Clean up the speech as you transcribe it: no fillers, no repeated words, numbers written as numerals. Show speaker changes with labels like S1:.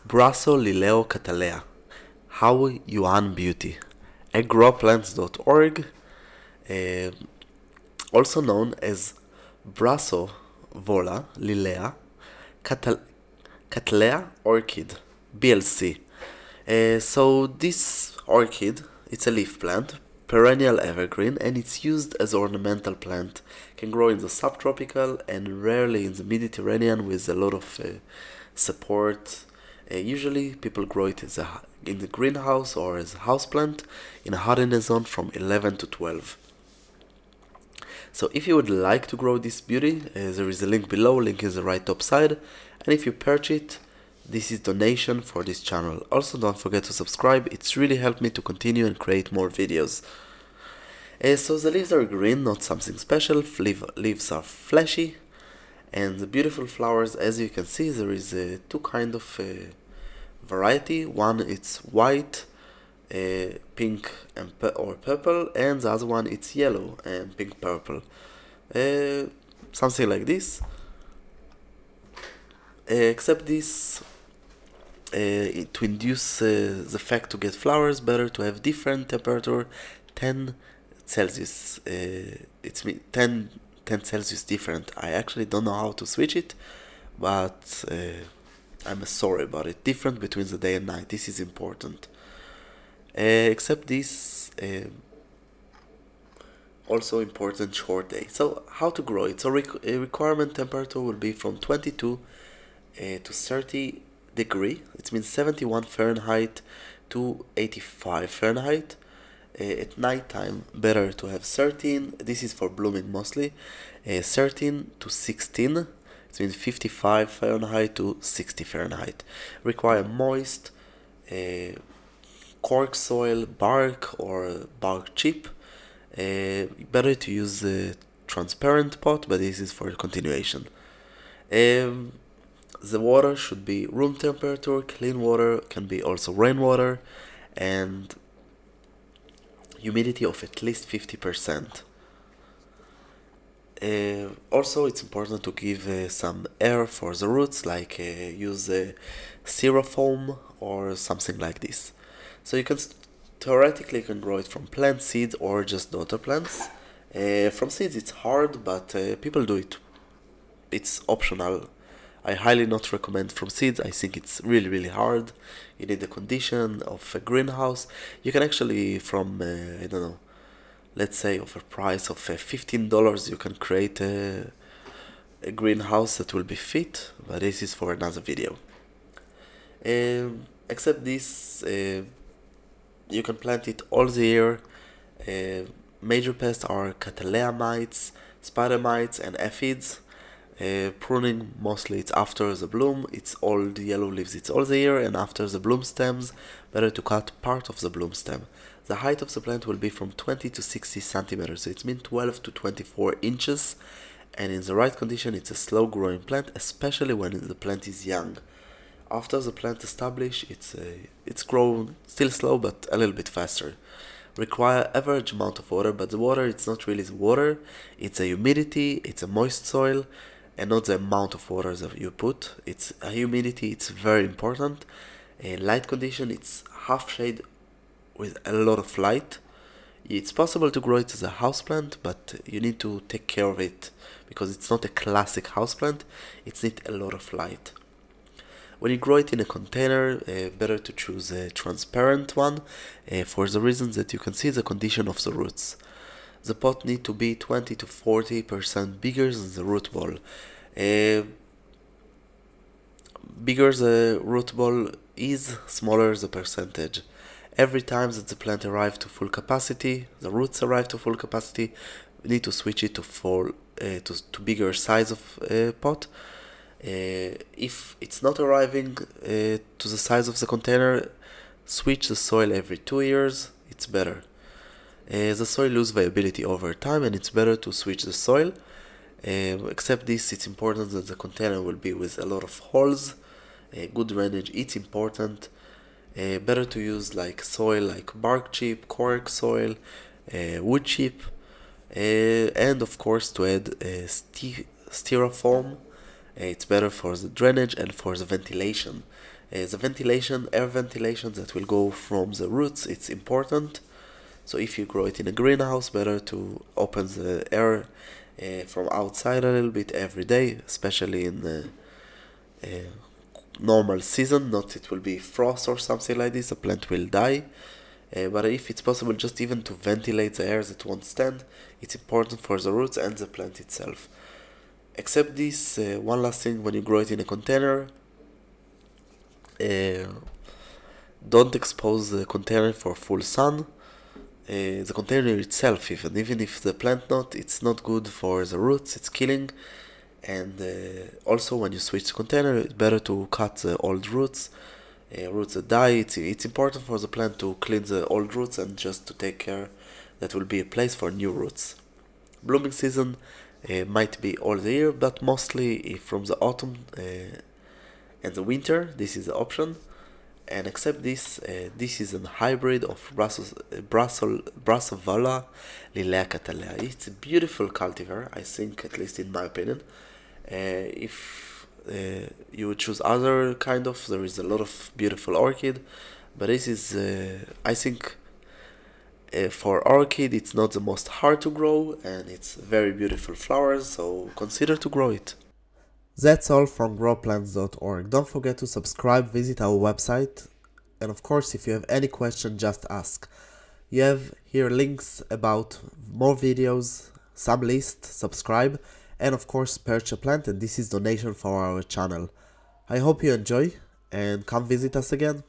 S1: Brassolaeliocattleya Haw Yuan Beauty, agrowplants.org, uh, also known as Brassolaeliocattleya Cattleya Orchid, BLC. So this orchid, it's a leaf plant, perennial evergreen, and it's used as ornamental plant. Can grow in the subtropical and rarely in the Mediterranean with a lot of support. Usually people grow it in the greenhouse or as a houseplant in a hardiness zone from 11 to 12. So if you would like to grow this beauty, there is a link below, link is the right top side, and if you purchase it, this is donation for this channel. Also don't forget to subscribe, it's really helped me to continue and create more videos. So the leaves are green, not something special, leaves are fleshy, and the beautiful flowers, as you can see, there is two kind of variety. One it's white, pink and or purple, and the other one it's yellow and pink purple, something like this. Except this, to induce the fact to get flowers, better to have different temperature, 10 Celsius. It's 10 Celsius different. I actually don't know how to switch it, but I'm sorry about it. Different between the day and night. This is important. Except this, also important short day. So how to grow it? So a requirement temperature will be from 22 to 30 degree. It means 71 Fahrenheit to 85 Fahrenheit. At night time, better to have 13. This is for blooming mostly. 13 to 16. It means 55 Fahrenheit to 60 Fahrenheit. Require moist, cork soil, bark or bark chip. Better to use a transparent pot, but this is for continuation. The water should be room temperature, clean water, can be also rainwater, and humidity of at least 50%. Also, it's important to give some air for the roots, like use styrofoam or something like this. So you can theoretically can grow it from plant seeds or just daughter plants. From seeds it's hard, but people do it. It's optional. I highly not recommend from seeds. I think it's really hard. You need the condition of a greenhouse. You can actually from I don't know, let's say of a price of $15, you can create a greenhouse that will be fit, but this is for another video. Except this, you can plant it all the year. Major pests are cattleya mites, spider mites, and aphids. Pruning, mostly it's after the bloom, it's all the yellow leaves, it's all the year, and after the bloom stems, better to cut part of the bloom stem. The height of the plant will be from 20 to 60 centimeters, so it means 12 to 24 inches, and in the right condition it's a slow growing plant, especially when the plant is young. After the plant established, it's grown still slow but a little bit faster. Require average amount of water, but the water, it's not really the water, it's a humidity, it's a moist soil, and not the amount of water that you put. It's a humidity, it's very important. A light condition, it's half shade with a lot of light. It's possible to grow it as a houseplant, but you need to take care of it because it's not a classic houseplant. It needs a lot of light. When you grow it in a container, better to choose a transparent one for the reasons that you can see the condition of the roots. The pot need to be 20 to 40% bigger than the root ball. Bigger the root ball is, smaller the percentage. Every time that the plant arrives to full capacity, the roots arrive to full capacity, we need to switch it to bigger size of pot. If it's not arriving to the size of the container, switch the soil every 2 years, it's better. The soil loses viability over time and it's better to switch the soil. Except this, it's important that the container will be with a lot of holes, good drainage, it's important. Better to use like soil like bark chip, cork soil, wood chip, and of course to add styrofoam. It's better for the drainage and for the ventilation. The ventilation, air ventilation that will go from the roots, it's important. So if you grow it in a greenhouse, better to open the air from outside a little bit every day, especially in the normal season. Not it will be frost or something like this, the plant will die. But if it's possible just even to ventilate the air that won't stand, it's important for the roots and the plant itself. Except this, one last thing, when you grow it in a container, don't expose the container for full sun. The container itself, even if the plant not, it's not good for the roots, it's killing. And also when you switch the container, it's better to cut the old roots. Roots that die, it's important for the plant to clean the old roots and just to take care that will be a place for new roots. Blooming season might be all the year, but mostly from the autumn and the winter, this is the option. And except this, this is a hybrid of Brassolaeliocattleya. It's a beautiful cultivar, I think, at least in my opinion. If you would choose other kind of, there is a lot of beautiful orchid, but this is, I think, for orchid, it's not the most hard to grow, and it's very beautiful flowers, so consider to grow it. That's all from growplants.org. Don't forget to subscribe, visit our website, and of course, if you have any question, just ask. You have here links about more videos, some lists, subscribe, and of course, purchase a plant, and this is donation for our channel. I hope you enjoy, and come visit us again.